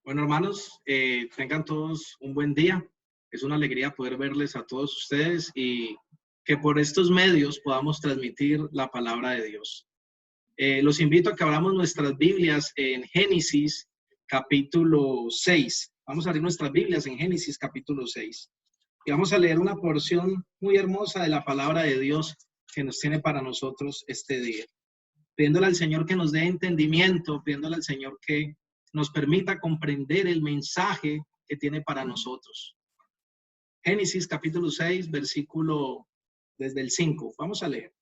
Bueno, hermanos, tengan todos un buen día. Es una alegría poder verles a todos ustedes y que por estos medios podamos transmitir la palabra de Dios. Los invito a que abramos nuestras Biblias en Génesis capítulo 6. Vamos a abrir nuestras Biblias en Génesis capítulo 6. Y vamos a leer una porción muy hermosa de la palabra de Dios que nos tiene para nosotros este día. Pidiéndole al Señor que nos dé entendimiento, pidiéndole al Señor que nos permita comprender el mensaje que tiene para nosotros. Génesis capítulo 6, versículo desde el 5. Vamos a leer.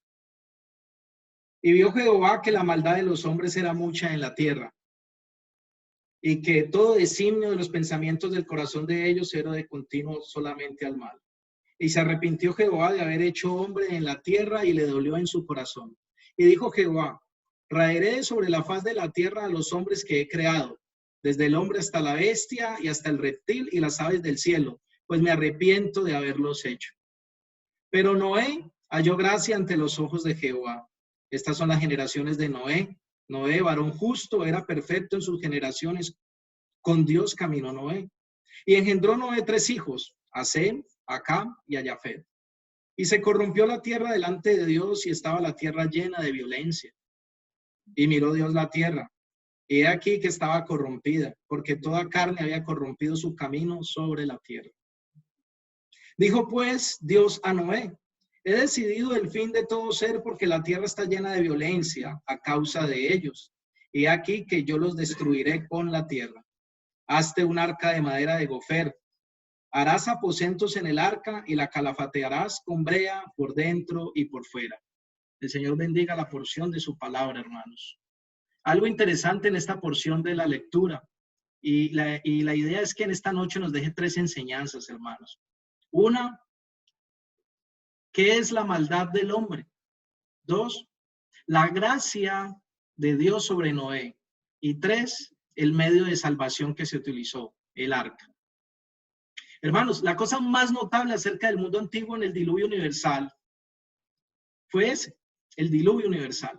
Y vio Jehová que la maldad de los hombres era mucha en la tierra, y que todo designio de los pensamientos del corazón de ellos era de continuo solamente al mal. Y se arrepintió Jehová de haber hecho hombre en la tierra y le dolió en su corazón. Y dijo Jehová: raeré sobre la faz de la tierra a los hombres que he creado, desde el hombre hasta la bestia y hasta el reptil y las aves del cielo, pues me arrepiento de haberlos hecho. Pero Noé halló gracia ante los ojos de Jehová. Estas son las generaciones de Noé. Noé, varón justo, era perfecto en sus generaciones. Con Dios caminó Noé. Y engendró Noé 3 hijos, a Sem, a Cam y a Jafet. Y se corrompió la tierra delante de Dios y estaba la tierra llena de violencia. Y miró Dios la tierra, y he aquí que estaba corrompida, porque toda carne había corrompido su camino sobre la tierra. Dijo pues Dios a Noé: he decidido el fin de todo ser, porque la tierra está llena de violencia a causa de ellos. Y aquí que yo los destruiré con la tierra. Hazte un arca de madera de gofer. Harás aposentos en el arca y la calafatearás con brea por dentro y por fuera. El Señor bendiga la porción de su palabra, hermanos. Algo interesante en esta porción de la lectura, y la idea es que en esta noche nos deje 3 enseñanzas, hermanos. Una, ¿qué es la maldad del hombre? 2, la gracia de Dios sobre Noé. Y 3, el medio de salvación que se utilizó, el arca. Hermanos, la cosa más notable acerca del mundo antiguo en el diluvio universal fue ese, el diluvio universal.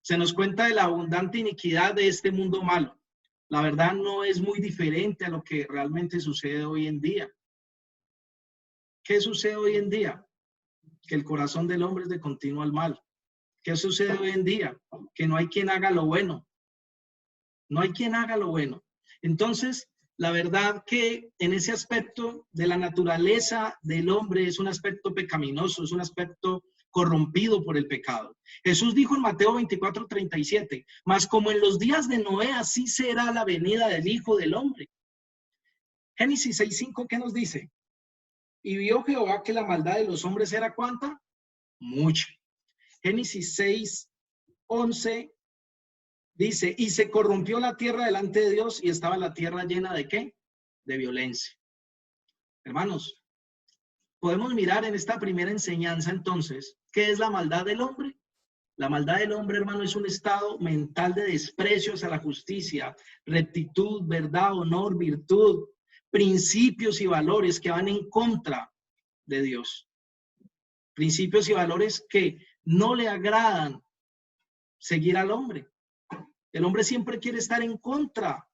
Se nos cuenta de la abundante iniquidad de este mundo malo. La verdad no es muy diferente a lo que realmente sucede hoy en día. ¿Qué sucede hoy en día? Que el corazón del hombre es de continuo al mal. ¿Qué sucede hoy en día? Que no hay quien haga lo bueno. No hay quien haga lo bueno. Entonces, la verdad que en ese aspecto de la naturaleza del hombre es un aspecto pecaminoso, es un aspecto corrompido por el pecado. Jesús dijo en Mateo 24:37, mas como en los días de Noé, así será la venida del Hijo del Hombre. Génesis 6:5, ¿qué nos dice? Y vio Jehová que la maldad de los hombres era ¿cuánta? Mucha. Génesis 6:11 dice, y se corrompió la tierra delante de Dios y estaba la tierra llena ¿de qué? De violencia. Hermanos, podemos mirar en esta primera enseñanza entonces, ¿qué es la maldad del hombre? La maldad del hombre, hermano, es un estado mental de desprecio hacia la justicia, rectitud, verdad, honor, virtud, principios y valores que van en contra de Dios. Principios y valores que no le agradan seguir al hombre. El hombre siempre quiere estar en contra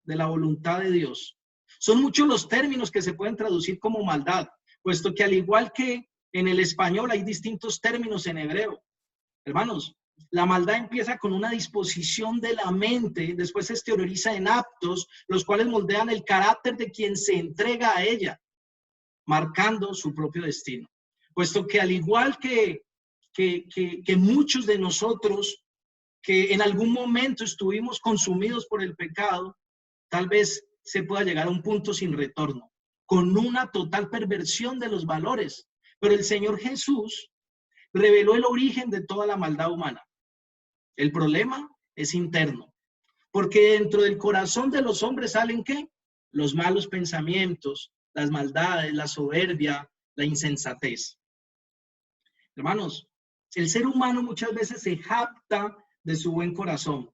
de la voluntad de Dios. Son muchos los términos que se pueden traducir como maldad, puesto que al igual que en el español hay distintos términos en hebreo. Hermanos, la maldad empieza con una disposición de la mente, después se exterioriza en actos, los cuales moldean el carácter de quien se entrega a ella, marcando su propio destino. Puesto que al igual que muchos de nosotros que en algún momento estuvimos consumidos por el pecado, tal vez se pueda llegar a un punto sin retorno, con una total perversión de los valores. Pero el Señor Jesús reveló el origen de toda la maldad humana. El problema es interno, porque dentro del corazón de los hombres salen ¿qué? Los malos pensamientos, las maldades, la soberbia, la insensatez. Hermanos, el ser humano muchas veces se jacta de su buen corazón,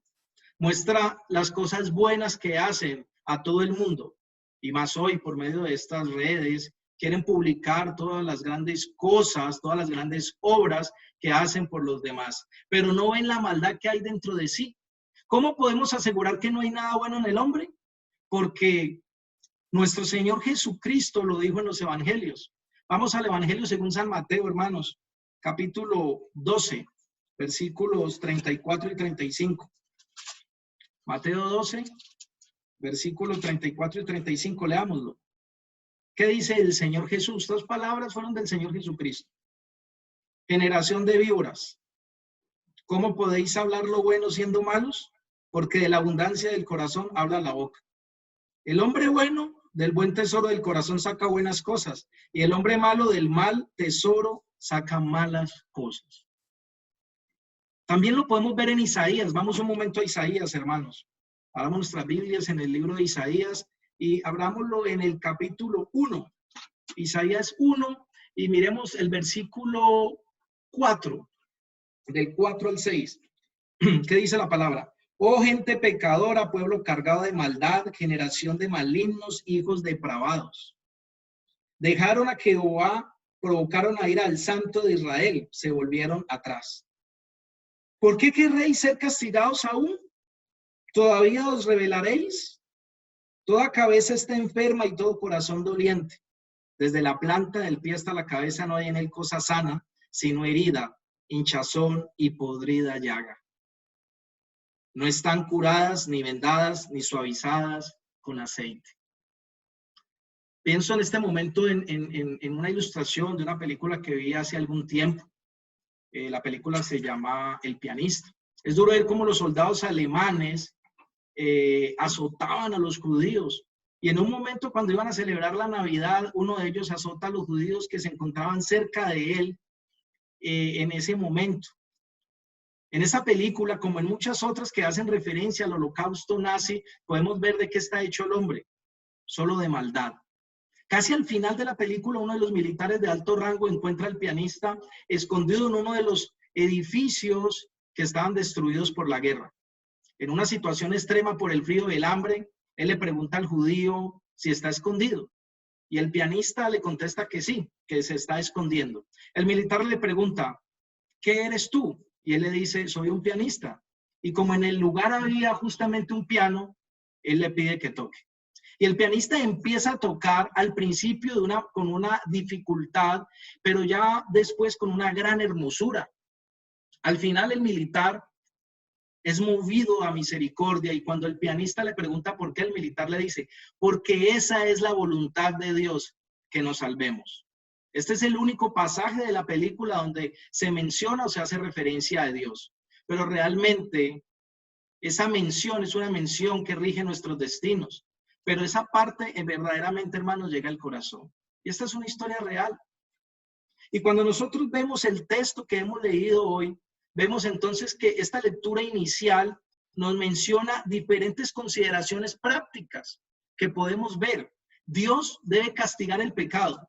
muestra las cosas buenas que hacen a todo el mundo, y más hoy por medio de estas redes, quieren publicar todas las grandes cosas, todas las grandes obras que hacen por los demás, pero no ven la maldad que hay dentro de sí. ¿Cómo podemos asegurar que no hay nada bueno en el hombre? porque nuestro Señor Jesucristo lo dijo en los evangelios. Vamos al Evangelio según San Mateo, hermanos, capítulo 12, versículos 34 y 35. Mateo 12, versículos 34 y 35, leámoslo. ¿Qué dice el Señor Jesús? Dos palabras fueron del Señor Jesucristo. Generación de víboras, ¿cómo podéis hablar lo bueno siendo malos? Porque de la abundancia del corazón habla la boca. El hombre bueno del buen tesoro del corazón saca buenas cosas, y el hombre malo del mal tesoro saca malas cosas. También lo podemos ver en Isaías. Vamos un momento a Isaías, hermanos. Abramos nuestras Biblias en el libro de Isaías y abrámoslo en el capítulo 1. Isaías 1, y miremos el versículo 4, del 4 al 6. ¿Qué dice la palabra? Oh gente pecadora, pueblo cargado de maldad, generación de malignos, hijos depravados. Dejaron a Jehová, provocaron a ir al Santo de Israel, se volvieron atrás. ¿Por qué querréis ser castigados aún? ¿Todavía os rebelaréis? Toda cabeza está enferma y todo corazón doliente. Desde la planta del pie hasta la cabeza no hay en él cosa sana, sino herida, hinchazón y podrida llaga. No están curadas, ni vendadas, ni suavizadas con aceite. Pienso en este momento en una ilustración de una película que vi hace algún tiempo. La película se llama El pianista. Es duro ver cómo los soldados alemanes azotaban a los judíos. Y en un momento, cuando iban a celebrar la Navidad, uno de ellos azota a los judíos que se encontraban cerca de él en ese momento. En esa película, como en muchas otras que hacen referencia al holocausto nazi, podemos ver de qué está hecho el hombre, solo de maldad. Casi al final de la película, uno de los militares de alto rango encuentra al pianista escondido en uno de los edificios que estaban destruidos por la guerra. En una situación extrema por el frío y el hambre, él le pregunta al judío si está escondido. Y el pianista le contesta que sí, que se está escondiendo. El militar le pregunta, ¿qué eres tú? Y él le dice, soy un pianista. Y como en el lugar había justamente un piano, él le pide que toque. Y el pianista empieza a tocar al principio con una dificultad, pero ya después con una gran hermosura. Al final el militar es movido a misericordia y cuando el pianista le pregunta por qué, el militar le dice, porque esa es la voluntad de Dios, que nos salvemos. Este es el único pasaje de la película donde se menciona o se hace referencia a Dios. Pero realmente esa mención es una mención que rige nuestros destinos. Pero esa parte verdaderamente, hermanos, llega al corazón. Y esta es una historia real. Y cuando nosotros vemos el texto que hemos leído hoy, vemos entonces que esta lectura inicial nos menciona diferentes consideraciones prácticas que podemos ver. Dios debe castigar el pecado.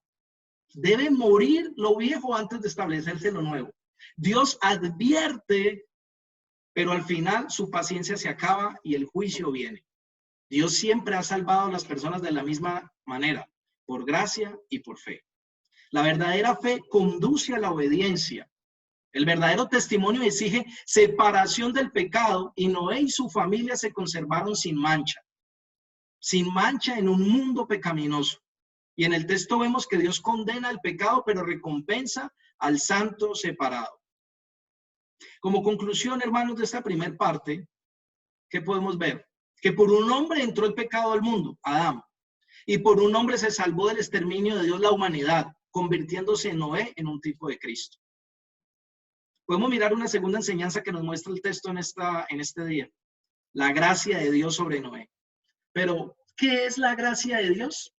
Debe morir lo viejo antes de establecerse lo nuevo. Dios advierte, pero al final su paciencia se acaba y el juicio viene. Dios siempre ha salvado a las personas de la misma manera, por gracia y por fe. La verdadera fe conduce a la obediencia. El verdadero testimonio exige separación del pecado y Noé y su familia se conservaron sin mancha en un mundo pecaminoso. Y en el texto vemos que Dios condena el pecado, pero recompensa al santo separado. Como conclusión, hermanos, de esta primera parte, ¿qué podemos ver? Que por un hombre entró el pecado al mundo, Adán, y por un hombre se salvó del exterminio de Dios la humanidad, convirtiéndose en Noé en un tipo de Cristo. Podemos mirar una segunda enseñanza que nos muestra el texto en este día. La gracia de Dios sobre Noé. Pero, ¿qué es la gracia de Dios?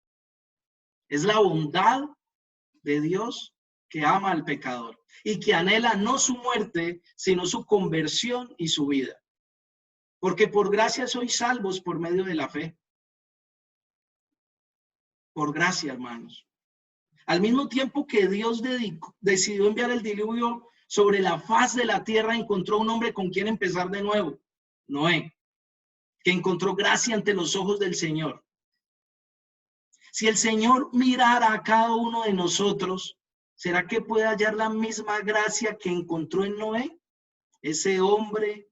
Es la bondad de Dios que ama al pecador y que anhela no su muerte, sino su conversión y su vida. Porque por gracia sois salvos por medio de la fe. Por gracia, hermanos. Al mismo tiempo que Dios decidió enviar el diluvio sobre la faz de la tierra, encontró un hombre con quien empezar de nuevo, Noé, que encontró gracia ante los ojos del Señor. Si el Señor mirara a cada uno de nosotros, ¿será que puede hallar la misma gracia que encontró en Noé? Ese hombre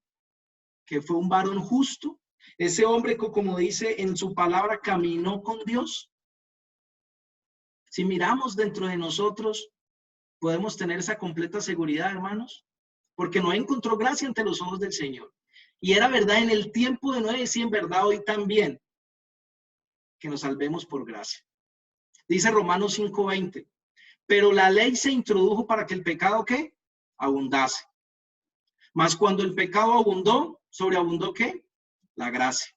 que fue un varón justo Ese hombre que, como dice en su palabra, caminó con Dios. Si miramos dentro de nosotros, podemos tener esa completa seguridad, hermanos, porque no encontró gracia ante los ojos del Señor. Y era verdad en el tiempo de Noé, y en verdad hoy también, que nos salvemos por gracia. Dice Romanos 5:20, pero la ley se introdujo para que el pecado, ¿qué? Abundase. Mas cuando el pecado abundó, ¿sobreabundó qué? La gracia.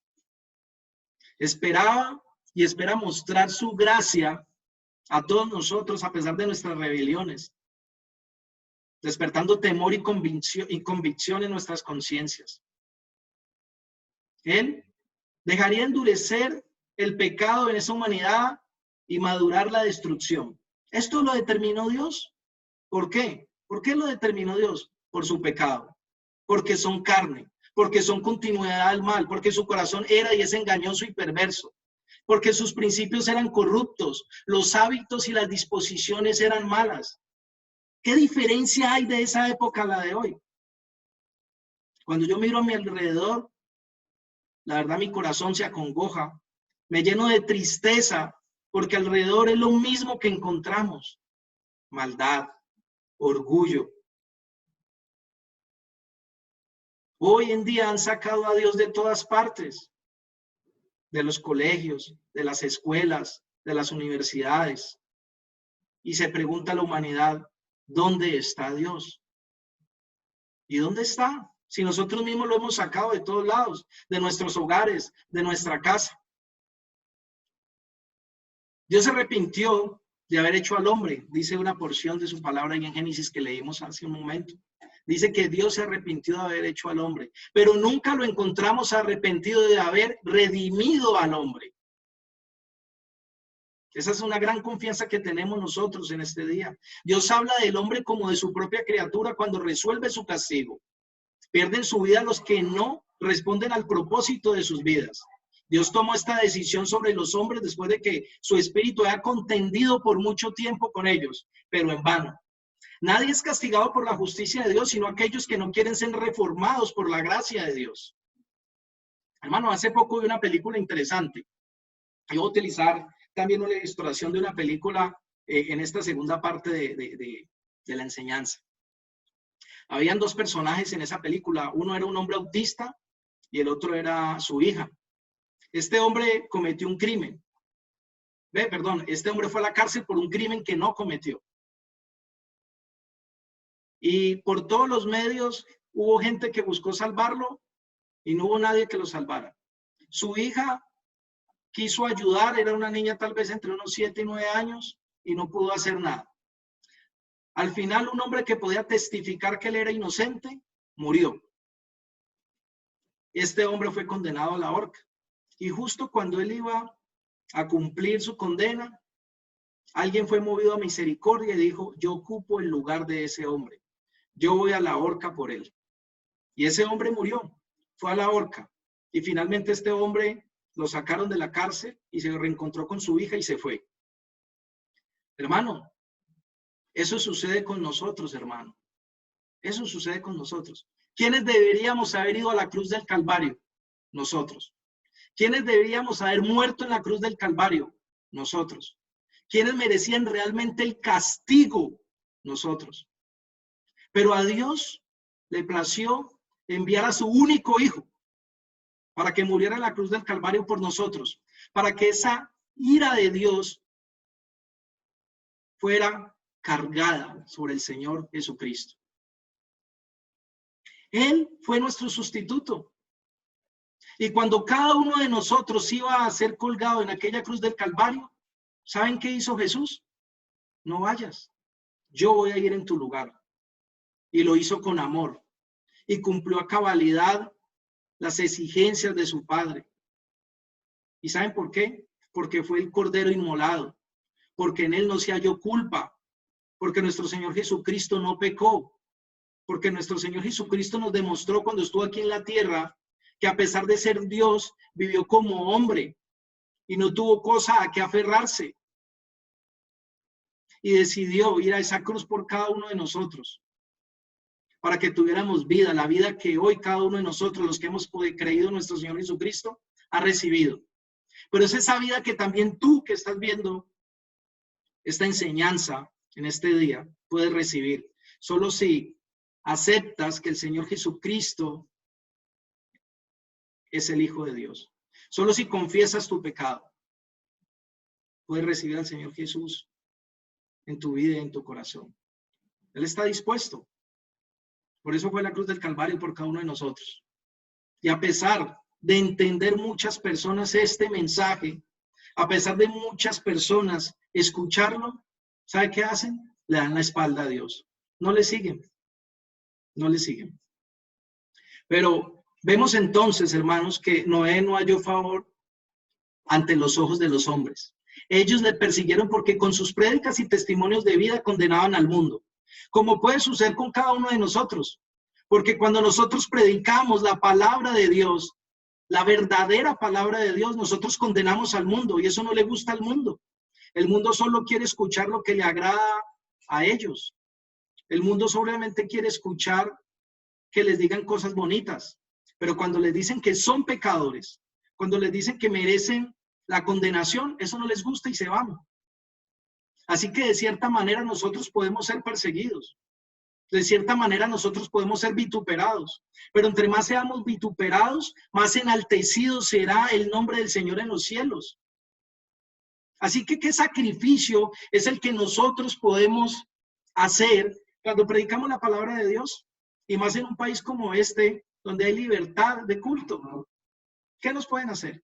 Esperaba y espera mostrar su gracia a todos nosotros a pesar de nuestras rebeliones, despertando temor y convicción en nuestras conciencias. Él dejaría endurecer el pecado en esa humanidad y madurar la destrucción. Esto lo determinó Dios. ¿Por qué? ¿Por qué lo determinó Dios? Por su pecado. Porque son carne, porque son continuidad al mal, porque su corazón era y es engañoso y perverso, porque sus principios eran corruptos, los hábitos y las disposiciones eran malas. ¿Qué diferencia hay de esa época a la de hoy? Cuando yo miro a mi alrededor, la verdad mi corazón se acongoja, me lleno de tristeza, porque alrededor es lo mismo que encontramos: maldad, orgullo. Hoy en día han sacado a Dios de todas partes, de los colegios, de las escuelas, de las universidades. Y se pregunta a la humanidad, ¿dónde está Dios? ¿Y dónde está? Si nosotros mismos lo hemos sacado de todos lados, de nuestros hogares, de nuestra casa. Dios se arrepintió de haber hecho al hombre, dice una porción de su palabra en Génesis que leímos hace un momento. Dice que Dios se arrepintió de haber hecho al hombre, pero nunca lo encontramos arrepentido de haber redimido al hombre. Esa es una gran confianza que tenemos nosotros en este día. Dios habla del hombre como de su propia criatura cuando resuelve su castigo. Pierden su vida los que no responden al propósito de sus vidas. Dios tomó esta decisión sobre los hombres después de que su espíritu haya contendido por mucho tiempo con ellos, pero en vano. Nadie es castigado por la justicia de Dios, sino aquellos que no quieren ser reformados por la gracia de Dios. Hermano, hace poco vi una película interesante. Yo voy a utilizar también una ilustración de una película en esta segunda parte de la enseñanza. Habían dos personajes en esa película. Uno era un hombre autista y el otro era su hija. Este hombre cometió un crimen. Este hombre fue a la cárcel por un crimen que no cometió. Y por todos los medios hubo gente que buscó salvarlo y no hubo nadie que lo salvara. Su hija quiso ayudar, era una niña tal vez entre unos 7 y 9 años y no pudo hacer nada. Al final, un hombre que podía testificar que él era inocente murió. Este hombre fue condenado a la horca. Y justo cuando él iba a cumplir su condena, alguien fue movido a misericordia y dijo: yo ocupo el lugar de ese hombre. Yo voy a la horca por él. Y ese hombre murió, fue a la horca. Y finalmente este hombre lo sacaron de la cárcel y se reencontró con su hija y se fue. Hermano, eso sucede con nosotros, hermano. Eso sucede con nosotros. ¿Quiénes deberíamos haber ido a la cruz del Calvario? Nosotros. ¿Quiénes deberíamos haber muerto en la cruz del Calvario? Nosotros. ¿Quiénes merecían realmente el castigo? Nosotros. Pero a Dios le plació enviar a su único hijo para que muriera en la cruz del Calvario por nosotros, para que esa ira de Dios fuera cargada sobre el Señor Jesucristo. Él fue nuestro sustituto. Y cuando cada uno de nosotros iba a ser colgado en aquella cruz del Calvario, ¿saben qué hizo Jesús? No vayas, yo voy a ir en tu lugar. Y lo hizo con amor y cumplió a cabalidad las exigencias de su Padre. ¿Y saben por qué? Porque fue el Cordero inmolado, porque en él no se halló culpa, porque nuestro Señor Jesucristo no pecó, porque nuestro Señor Jesucristo nos demostró cuando estuvo aquí en la tierra que a pesar de ser Dios, vivió como hombre y no tuvo cosa a que aferrarse. Y decidió ir a esa cruz por cada uno de nosotros. para que tuviéramos vida, la vida que hoy cada uno de nosotros, los que hemos creído en nuestro Señor Jesucristo, ha recibido. Pero es esa vida que también tú que estás viendo esta enseñanza en este día puedes recibir. Solo si aceptas que el Señor Jesucristo es el Hijo de Dios. Solo si confiesas tu pecado, puedes recibir al Señor Jesús en tu vida y en tu corazón. Él está dispuesto. Por eso fue la cruz del Calvario por cada uno de nosotros. Y a pesar de entender muchas personas este mensaje, a pesar de muchas personas escucharlo, ¿sabe qué hacen? Le dan la espalda a Dios. No le siguen. No le siguen. Pero vemos entonces, hermanos, que Noé no halló favor ante los ojos de los hombres. Ellos le persiguieron porque con sus prédicas y testimonios de vida condenaban al mundo, como puede suceder con cada uno de nosotros. Porque cuando nosotros predicamos la palabra de Dios, la verdadera palabra de Dios, nosotros condenamos al mundo y eso no le gusta al mundo. El mundo solo quiere escuchar lo que le agrada a ellos. El mundo solamente quiere escuchar que les digan cosas bonitas, pero cuando les dicen que son pecadores, cuando les dicen que merecen la condenación, eso no les gusta y se van. Así que de cierta manera nosotros podemos ser perseguidos. De cierta manera nosotros podemos ser vituperados, pero entre más seamos vituperados, más enaltecido será el nombre del Señor en los cielos. Así que ¿qué sacrificio es el que nosotros podemos hacer cuando predicamos la palabra de Dios? Y más en un país como este, donde hay libertad de culto. ¿Qué nos pueden hacer?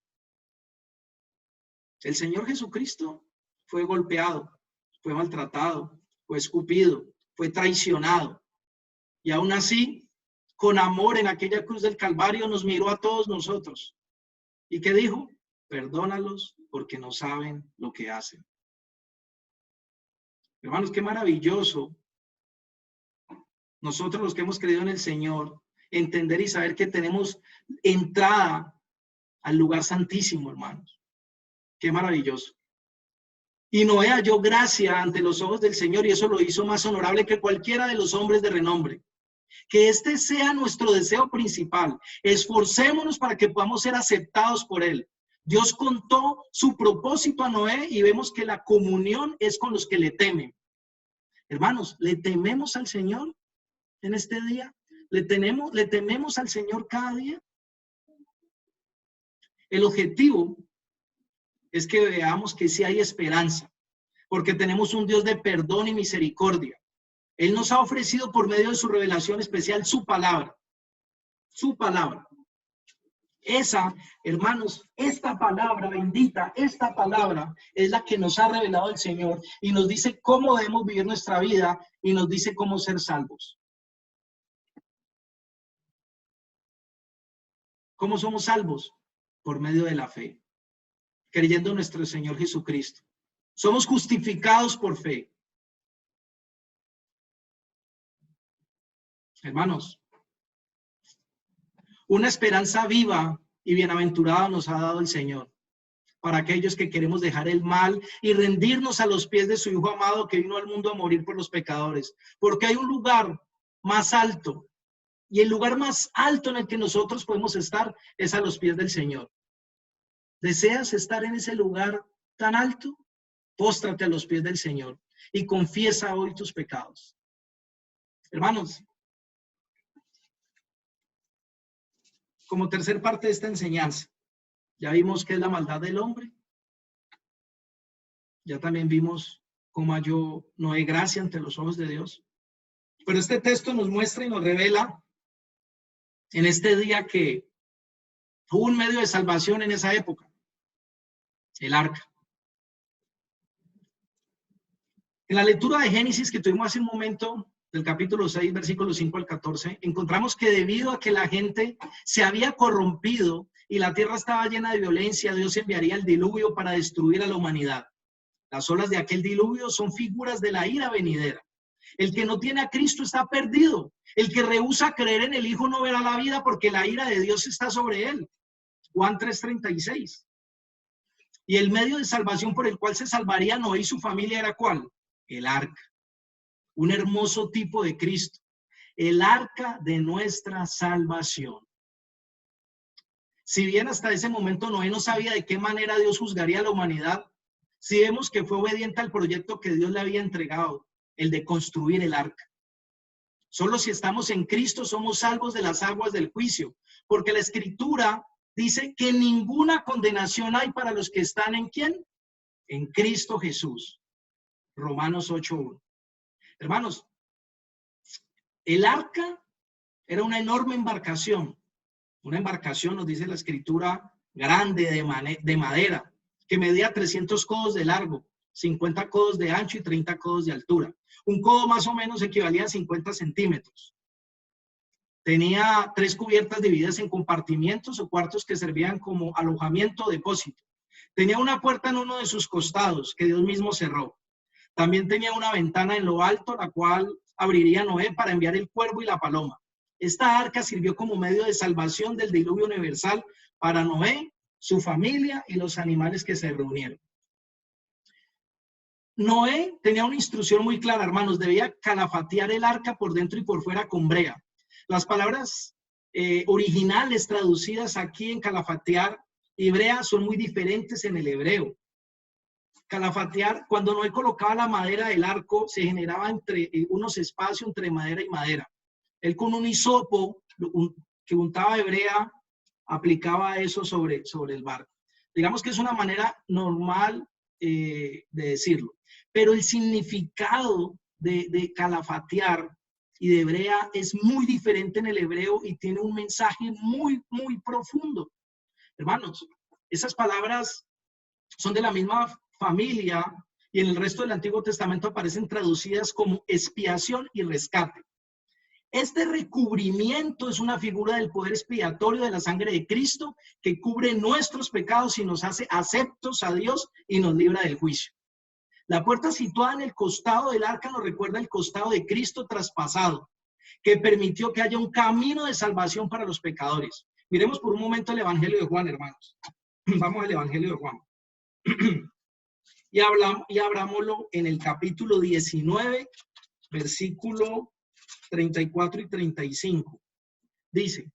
El Señor Jesucristo fue golpeado, fue maltratado, fue escupido, fue traicionado. Y aún así, con amor en aquella cruz del Calvario, nos miró a todos nosotros. ¿Y qué dijo? Perdónalos porque no saben lo que hacen. Hermanos, qué maravilloso. Nosotros los que hemos creído en el Señor, entender y saber que tenemos entrada al lugar santísimo, hermanos. Qué maravilloso. Y Noé halló gracia ante los ojos del Señor y eso lo hizo más honorable que cualquiera de los hombres de renombre. Que este sea nuestro deseo principal. Esforcémonos para que podamos ser aceptados por Él. Dios contó su propósito a Noé y vemos que la comunión es con los que le temen. Hermanos, ¿le tememos al Señor en este día? ¿Le tememos al Señor cada día? El objetivo es que veamos que sí hay esperanza, porque tenemos un Dios de perdón y misericordia. Él nos ha ofrecido por medio de su revelación especial su palabra. Su palabra. Esa, hermanos, esta palabra bendita, esta palabra es la que nos ha revelado el Señor y nos dice cómo debemos vivir nuestra vida y nos dice cómo ser salvos. ¿Cómo somos salvos? Por medio de la fe, creyendo en nuestro Señor Jesucristo. Somos justificados por fe. Hermanos, una esperanza viva y bienaventurada nos ha dado el Señor para aquellos que queremos dejar el mal y rendirnos a los pies de su Hijo amado que vino al mundo a morir por los pecadores. Porque hay un lugar más alto y el lugar más alto en el que nosotros podemos estar es a los pies del Señor. ¿Deseas estar en ese lugar tan alto? Póstrate a los pies del Señor y confiesa hoy tus pecados. Hermanos, como tercer parte de esta enseñanza, ya vimos qué es la maldad del hombre. Ya también vimos cómo halló Noé gracia ante los ojos de Dios. Pero este texto nos muestra y nos revela en este día que hubo un medio de salvación en esa época, el arca. En la lectura de Génesis que tuvimos hace un momento, del capítulo 6, versículos 5 al 14, encontramos que debido a que la gente se había corrompido y la tierra estaba llena de violencia, Dios enviaría el diluvio para destruir a la humanidad. Las olas de aquel diluvio son figuras de la ira venidera. El que no tiene a Cristo está perdido. El que rehúsa creer en el Hijo no verá la vida porque la ira de Dios está sobre él. Juan 3:36. Y el medio de salvación por el cual se salvaría Noé y su familia era ¿cuál? El arca. Un hermoso tipo de Cristo. el arca de nuestra salvación. Si bien hasta ese momento Noé no sabía de qué manera Dios juzgaría a la humanidad, sí vemos que fue obediente al proyecto que Dios le había entregado, el de construir el arca. Solo si estamos en Cristo somos salvos de las aguas del juicio, porque la Escritura dice que ninguna condenación hay para los que están ¿en quién? En Cristo Jesús. Romanos 8:1. Hermanos, el arca era una enorme embarcación. Una embarcación, nos dice la Escritura, grande de madera, que medía 300 codos de largo, 50 codos de ancho y 30 codos de altura. Un codo más o menos equivalía a 50 centímetros. Tenía 3 cubiertas divididas en compartimientos o cuartos que servían como alojamiento o depósito. Tenía una puerta en uno de sus costados que Dios mismo cerró. También tenía una ventana en lo alto, la cual abriría Noé para enviar el cuervo y la paloma. Esta arca sirvió como medio de salvación del diluvio universal para Noé, su familia y los animales que se reunieron. Noé tenía una instrucción muy clara, hermanos, debía calafatear el arca por dentro y por fuera con brea. Las palabras originales traducidas aquí en calafatear y brea son muy diferentes en el hebreo. Calafatear, cuando Noé colocaba la madera del arco, se generaba entre unos espacios entre madera y madera. Él con un hisopo que untaba de brea, aplicaba eso sobre el barco. Digamos que es una manera normal de decirlo. Pero el significado de calafatear y de brea es muy diferente en el hebreo y tiene un mensaje muy, muy profundo. Hermanos, esas palabras son de la misma familia y en el resto del Antiguo Testamento aparecen traducidas como expiación y rescate. Este recubrimiento es una figura del poder expiatorio de la sangre de Cristo que cubre nuestros pecados y nos hace aceptos a Dios y nos libra del juicio. La puerta situada en el costado del arca nos recuerda el costado de Cristo traspasado, que permitió que haya un camino de salvación para los pecadores. Miremos por un momento el Evangelio de Juan, hermanos. Vamos al Evangelio de Juan. Y abrámoslo en el capítulo 19, versículo 34 y 35. Dice,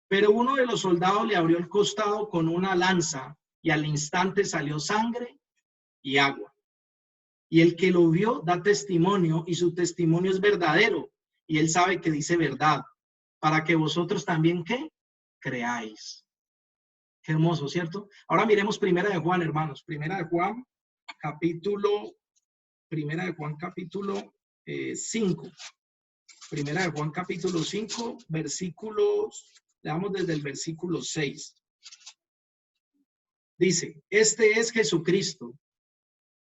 pero uno de los soldados le abrió el costado con una lanza y al instante salió sangre y agua. Y el que lo vio da testimonio y su testimonio es verdadero y él sabe que dice verdad, para que vosotros también, ¿qué? Creáis. Qué hermoso, ¿cierto? Ahora miremos Primera de Juan, hermanos. Primera de Juan, capítulo 5. Primera de Juan, capítulo 5, versículos, leamos desde el versículo 6. Dice, este es Jesucristo,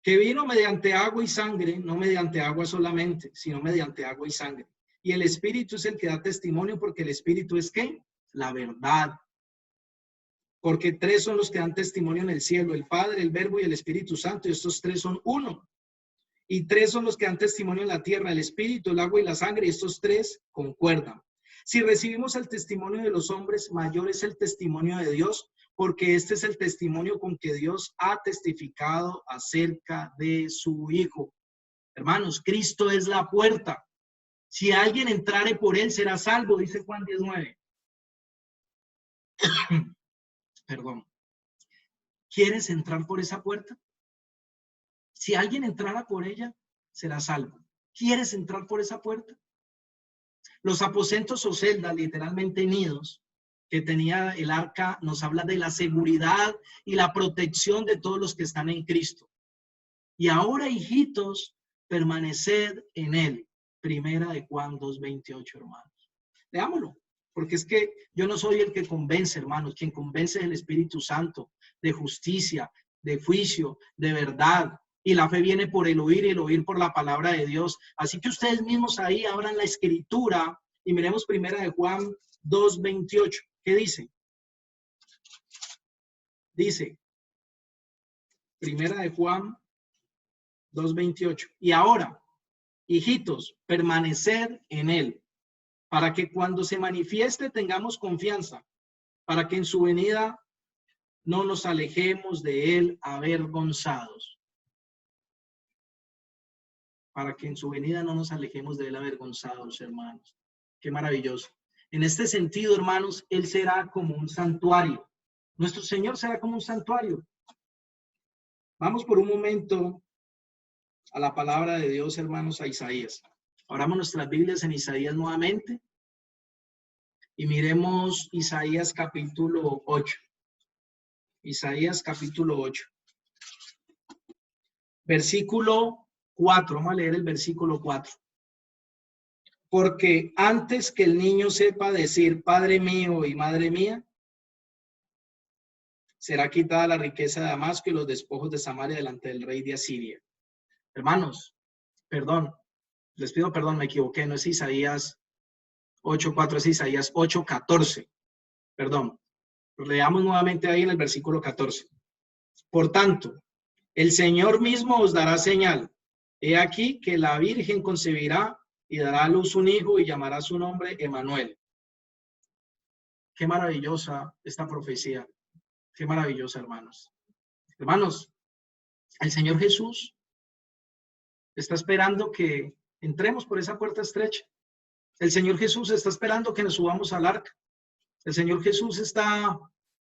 que vino mediante agua y sangre, no mediante agua solamente, sino mediante agua y sangre. Y el Espíritu es el que da testimonio, porque el Espíritu es ¿qué? La verdad. Porque 3 son los que dan testimonio en el cielo, el Padre, el Verbo y el Espíritu Santo, y estos 3 son uno. Y 3 son los que dan testimonio en la tierra, el Espíritu, el agua y la sangre, y estos 3 concuerdan. Si recibimos el testimonio de los hombres, mayor es el testimonio de Dios, porque este es el testimonio con que Dios ha testificado acerca de su Hijo. Hermanos, Cristo es la puerta. Si alguien entrare por él, será salvo, dice Juan 19. Perdón. ¿Quieres entrar por esa puerta? Si alguien entrara por ella, será salvo. ¿Quieres entrar por esa puerta? Los aposentos o celdas, literalmente nidos, que tenía el arca, nos habla de la seguridad y la protección de todos los que están en Cristo. Y ahora, hijitos, permaneced en él. Primera de Juan 2:28, hermanos. Leámoslo, porque es que yo no soy el que convence, hermanos. Quien convence es el Espíritu Santo, de justicia, de juicio, de verdad. Y la fe viene por el oír y el oír por la palabra de Dios. Así que ustedes mismos ahí abran la Escritura y miremos Primera de Juan 2:28. ¿Qué dice? Dice, Primera de Juan 2:28. Y ahora, hijitos, permaneced en él, para que cuando se manifieste tengamos confianza, para que en su venida no nos alejemos de él avergonzados. Para que en su venida no nos alejemos de él avergonzados, hermanos. Qué maravilloso. En este sentido, hermanos, Él será como un santuario. Nuestro Señor será como un santuario. Vamos por un momento a la palabra de Dios, hermanos, a Isaías. Abramos nuestras Biblias en Isaías nuevamente y miremos Isaías capítulo 8. Isaías capítulo 8. Versículo 4. Vamos a leer el versículo 4. Porque antes que el niño sepa decir, Padre mío y Madre mía, será quitada la riqueza de Damasco y los despojos de Samaria delante del rey de Asiria. Hermanos, perdón, les pido perdón, me equivoqué, no es Isaías 8:4, es Isaías 8:14. Perdón, leamos nuevamente ahí en el versículo 14. Por tanto, el Señor mismo os dará señal. He aquí que la Virgen concebirá y dará a luz un hijo y llamará su nombre Emmanuel. Qué maravillosa esta profecía. Qué maravillosa, hermanos. Hermanos, el Señor Jesús está esperando que entremos por esa puerta estrecha. El Señor Jesús está esperando que nos subamos al arca. El Señor Jesús está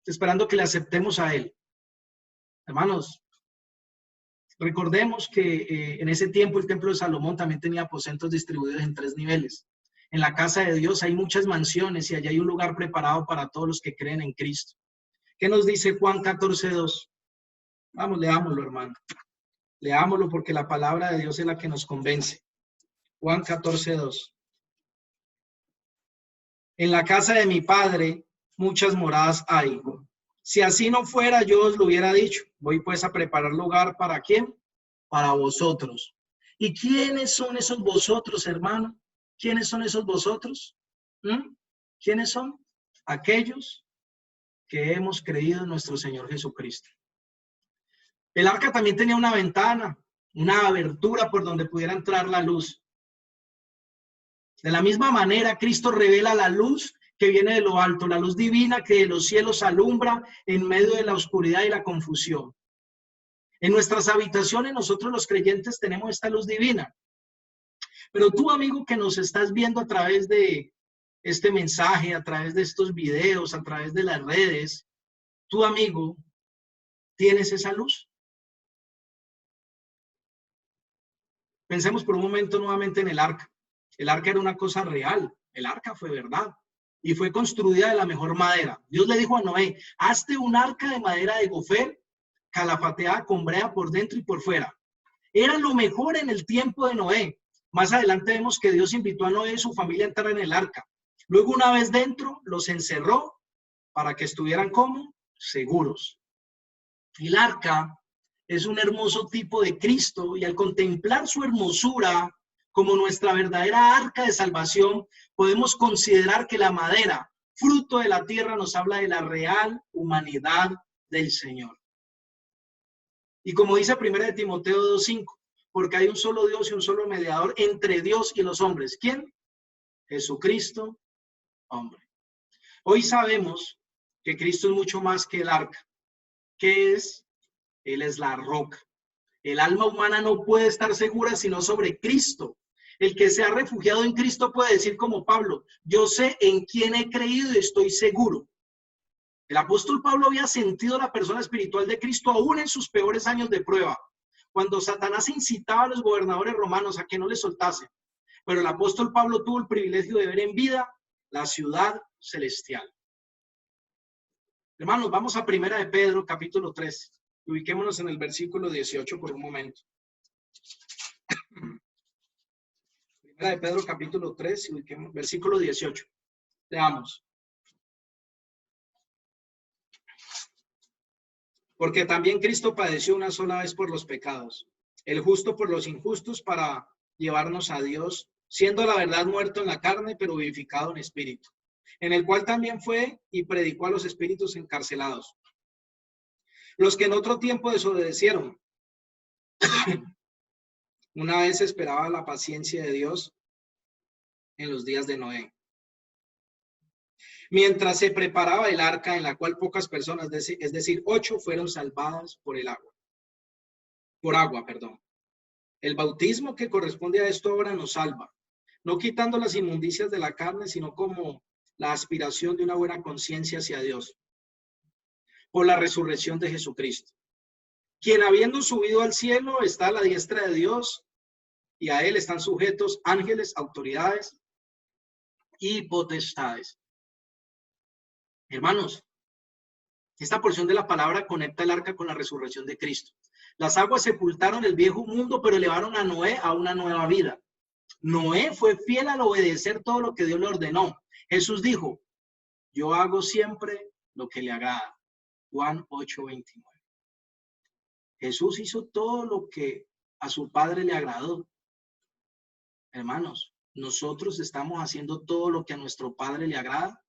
esperando que le aceptemos a Él. Hermanos, recordemos que en ese tiempo el templo de Salomón también tenía aposentos distribuidos en 3 niveles. En la casa de Dios hay muchas mansiones y allá hay un lugar preparado para todos los que creen en Cristo. ¿Qué nos dice Juan 14:2? Vamos, leámoslo, hermano. Leámoslo porque la palabra de Dios es la que nos convence. Juan 14:2. En la casa de mi Padre muchas moradas hay. Si así no fuera, yo os lo hubiera dicho. Voy pues a preparar lugar ¿para quién? Para vosotros. ¿Y quiénes son esos vosotros, hermano? ¿Quiénes son esos vosotros? ¿Quiénes son? Aquellos que hemos creído en nuestro Señor Jesucristo. El arca también tenía una ventana, una abertura por donde pudiera entrar la luz. De la misma manera, Cristo revela la luz que viene de lo alto, la luz divina que de los cielos alumbra en medio de la oscuridad y la confusión. En nuestras habitaciones nosotros los creyentes tenemos esta luz divina. Pero tú, amigo, que nos estás viendo a través de este mensaje, a través de estos videos, a través de las redes, tú, amigo, ¿tienes esa luz? Pensemos por un momento nuevamente en el arca. El arca era una cosa real, el arca fue verdad y fue construida de la mejor madera. Dios le dijo a Noé, hazte un arca de madera de gofer, calafateada con brea por dentro y por fuera. Era lo mejor en el tiempo de Noé. Más adelante vemos que Dios invitó a Noé y su familia a entrar en el arca. Luego, una vez dentro, los encerró para que estuvieran como seguros. El arca es un hermoso tipo de Cristo y al contemplar su hermosura como nuestra verdadera arca de salvación, podemos considerar que la madera, fruto de la tierra, nos habla de la real humanidad del Señor. Y como dice 1 Timoteo 2:5, porque hay un solo Dios y un solo mediador entre Dios y los hombres. ¿Quién? Jesucristo, hombre. Hoy sabemos que Cristo es mucho más que el arca. ¿Qué es? Él es la roca. El alma humana no puede estar segura sino sobre Cristo. El que se ha refugiado en Cristo puede decir como Pablo, yo sé en quién he creído y estoy seguro. El apóstol Pablo había sentido la persona espiritual de Cristo aún en sus peores años de prueba, cuando Satanás incitaba a los gobernadores romanos a que no le soltasen. Pero el apóstol Pablo tuvo el privilegio de ver en vida la ciudad celestial. Hermanos, vamos a 1 de Pedro, capítulo 3. Ubiquémonos en el versículo 18 por un momento. 1 de Pedro, capítulo 3, versículo 18. Leamos. Porque también Cristo padeció una sola vez por los pecados, el justo por los injustos, para llevarnos a Dios, siendo la verdad muerto en la carne, pero vivificado en espíritu, en el cual también fue y predicó a los espíritus encarcelados, los que en otro tiempo desobedecieron. Una vez esperaba la paciencia de Dios en los días de Noé, mientras se preparaba el arca, en la cual pocas personas, es decir, 8, fueron salvadas por agua. El bautismo que corresponde a esto ahora nos salva, no quitando las inmundicias de la carne, sino como la aspiración de una buena conciencia hacia Dios, por la resurrección de Jesucristo, quien habiendo subido al cielo está a la diestra de Dios, y a él están sujetos ángeles, autoridades y potestades. Hermanos, esta porción de la palabra conecta el arca con la resurrección de Cristo. Las aguas sepultaron el viejo mundo, pero elevaron a Noé a una nueva vida. Noé fue fiel al obedecer todo lo que Dios le ordenó. Jesús dijo, yo hago siempre lo que le agrada. Juan 8:29. Jesús hizo todo lo que a su Padre le agradó. Hermanos, ¿nosotros estamos haciendo todo lo que a nuestro Padre le agrada?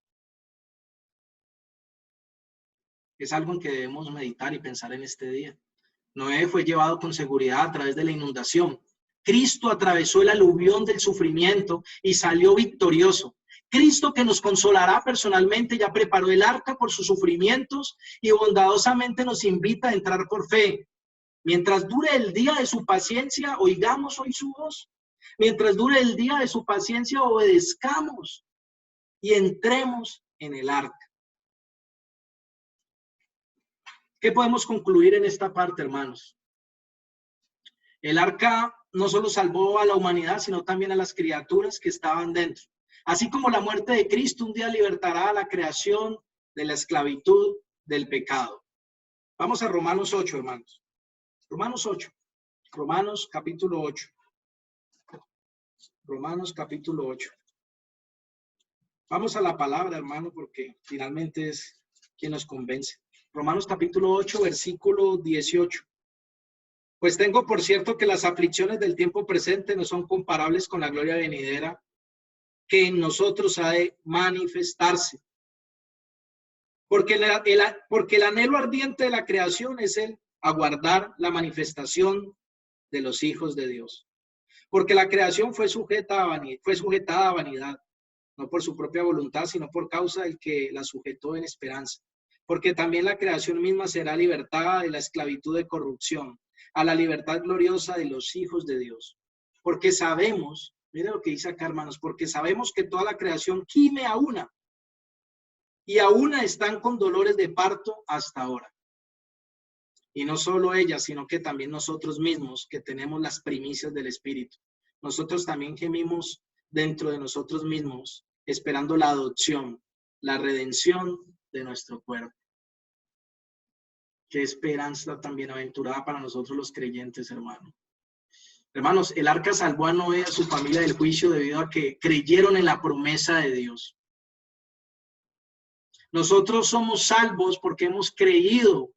Es algo en que debemos meditar y pensar en este día. Noé fue llevado con seguridad a través de la inundación. Cristo atravesó el aluvión del sufrimiento y salió victorioso. Cristo, que nos consolará personalmente, ya preparó el arca por sus sufrimientos y bondadosamente nos invita a entrar por fe. Mientras dure el día de su paciencia, oigamos hoy su voz. Mientras dure el día de su paciencia, obedezcamos y entremos en el arca. ¿Qué podemos concluir en esta parte, hermanos? El arca no solo salvó a la humanidad, sino también a las criaturas que estaban dentro. Así como la muerte de Cristo un día libertará a la creación de la esclavitud del pecado. Vamos a Romanos 8, hermanos. Romanos 8. Romanos capítulo 8. Romanos capítulo 8. Vamos a la palabra, hermano, porque finalmente es quien nos convence. Romanos capítulo 8, versículo 18. Pues tengo por cierto que las aflicciones del tiempo presente no son comparables con la gloria venidera que en nosotros ha de manifestarse. Porque el anhelo ardiente de la creación es el aguardar la manifestación de los hijos de Dios. Porque la creación fue sujetada a vanidad, no por su propia voluntad, sino por causa del que la sujetó en esperanza. Porque también la creación misma será libertada de la esclavitud de corrupción a la libertad gloriosa de los hijos de Dios. Porque sabemos, mire lo que dice acá, hermanos, porque sabemos que toda la creación gime a una, y a una están con dolores de parto hasta ahora. Y no solo ella, sino que también nosotros mismos, que tenemos las primicias del Espíritu. Nosotros también gemimos dentro de nosotros mismos, esperando la adopción, la redención de nuestro cuerpo. Qué esperanza tan bienaventurada para nosotros los creyentes, hermanos. Hermanos, el arca salvó a Noé y a su familia del juicio debido a que creyeron en la promesa de Dios. Nosotros somos salvos porque hemos creído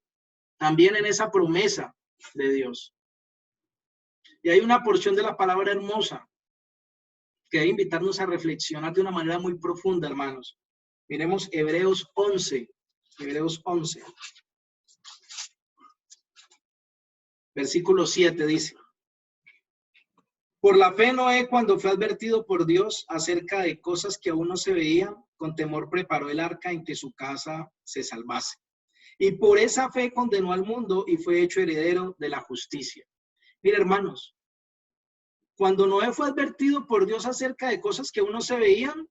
también en esa promesa de Dios. Y hay una porción de la palabra hermosa que debe invitarnos a reflexionar de una manera muy profunda, hermanos. Miremos Hebreos 11. Hebreos 11. Versículo 7 dice: por la fe Noé, cuando fue advertido por Dios acerca de cosas que aún no se veían, con temor preparó el arca en que su casa se salvase. Y por esa fe condenó al mundo y fue hecho heredero de la justicia. Mire, hermanos, cuando Noé fue advertido por Dios acerca de cosas que aún no se veían,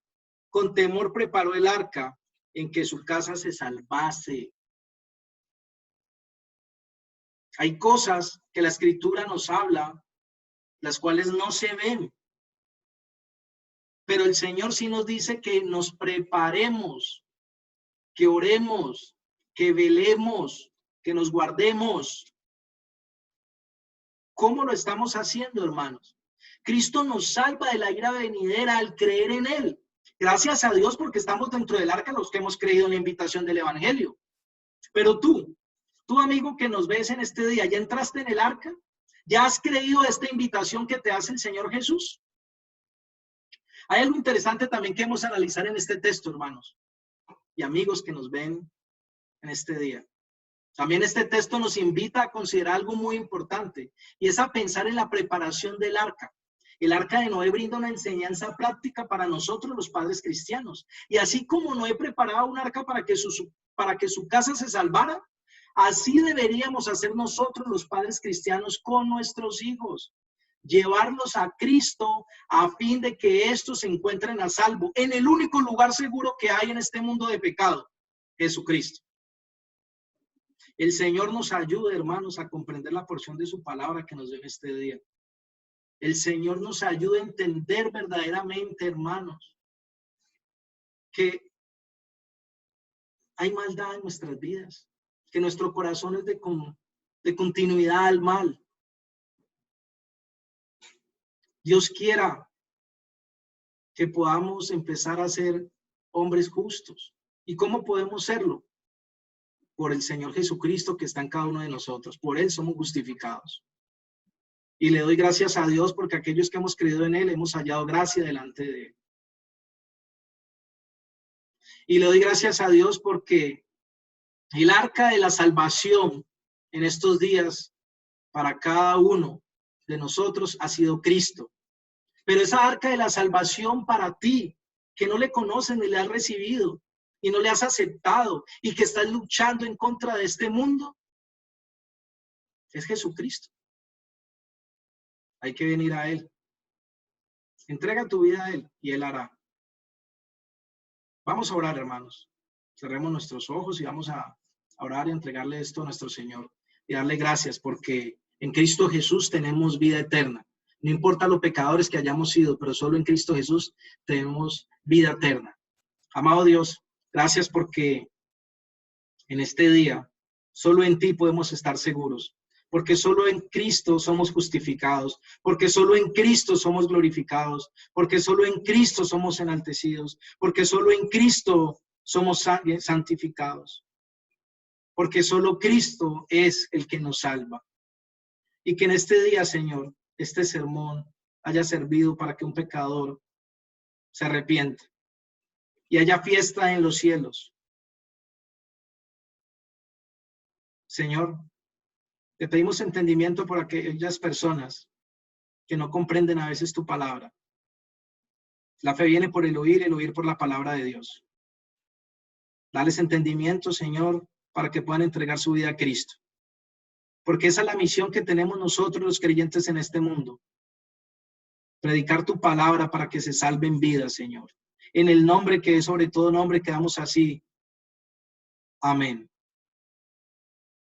con temor preparó el arca en que su casa se salvase. Hay cosas que la Escritura nos habla, las cuales no se ven. Pero el Señor sí nos dice que nos preparemos, que oremos, que velemos, que nos guardemos. ¿Cómo lo estamos haciendo, hermanos? Cristo nos salva de la ira venidera al creer en Él. Gracias a Dios porque estamos dentro del arca los que hemos creído en la invitación del Evangelio. Pero tú amigo que nos ves en este día, ¿ya entraste en el arca? ¿Ya has creído esta invitación que te hace el Señor Jesús? Hay algo interesante también que hemos analizar en este texto, hermanos y amigos que nos ven en este día. También este texto nos invita a considerar algo muy importante, y es a pensar en la preparación del arca. El arca de Noé brinda una enseñanza práctica para nosotros los padres cristianos. Y así como Noé preparaba un arca para que su casa se salvara, así deberíamos hacer nosotros los padres cristianos con nuestros hijos. llevarlos a Cristo a fin de que estos se encuentren a salvo en el único lugar seguro que hay en este mundo de pecado, Jesucristo. El Señor nos ayude, hermanos, a comprender la porción de su palabra que nos dio en este día. El Señor nos ayude a entender verdaderamente, hermanos, que hay maldad en nuestras vidas, que nuestro corazón es de continuidad al mal. Dios quiera que podamos empezar a ser hombres justos. ¿Y cómo podemos serlo? Por el Señor Jesucristo que está en cada uno de nosotros. Por Él somos justificados. Y le doy gracias a Dios porque aquellos que hemos creído en Él hemos hallado gracia delante de Él. Y le doy gracias a Dios porque el arca de la salvación en estos días para cada uno de nosotros ha sido Cristo. Pero esa arca de la salvación para ti, que no le conoces ni le has recibido y no le has aceptado y que estás luchando en contra de este mundo, es Jesucristo. Hay que venir a Él. Entrega tu vida a Él y Él hará. Vamos a orar, hermanos. Cerremos nuestros ojos y vamos a orar y entregarle esto a nuestro Señor y darle gracias porque en Cristo Jesús tenemos vida eterna. No importa los pecadores que hayamos sido, pero solo en Cristo Jesús tenemos vida eterna. Amado Dios, gracias porque en este día solo en ti podemos estar seguros. Porque solo en Cristo somos justificados, porque solo en Cristo somos glorificados, porque solo en Cristo somos enaltecidos, porque solo en Cristo somos santificados, porque solo Cristo es el que nos salva. Y que en este día, Señor, este sermón haya servido para que un pecador se arrepienta y haya fiesta en los cielos. Señor, te pedimos entendimiento por aquellas personas que no comprenden a veces tu palabra. La fe viene por el oír por la palabra de Dios. Dales entendimiento, Señor, para que puedan entregar su vida a Cristo. Porque esa es la misión que tenemos nosotros los creyentes en este mundo. Predicar tu palabra para que se salven vidas, Señor. En el nombre que es sobre todo nombre, quedamos así. Amén.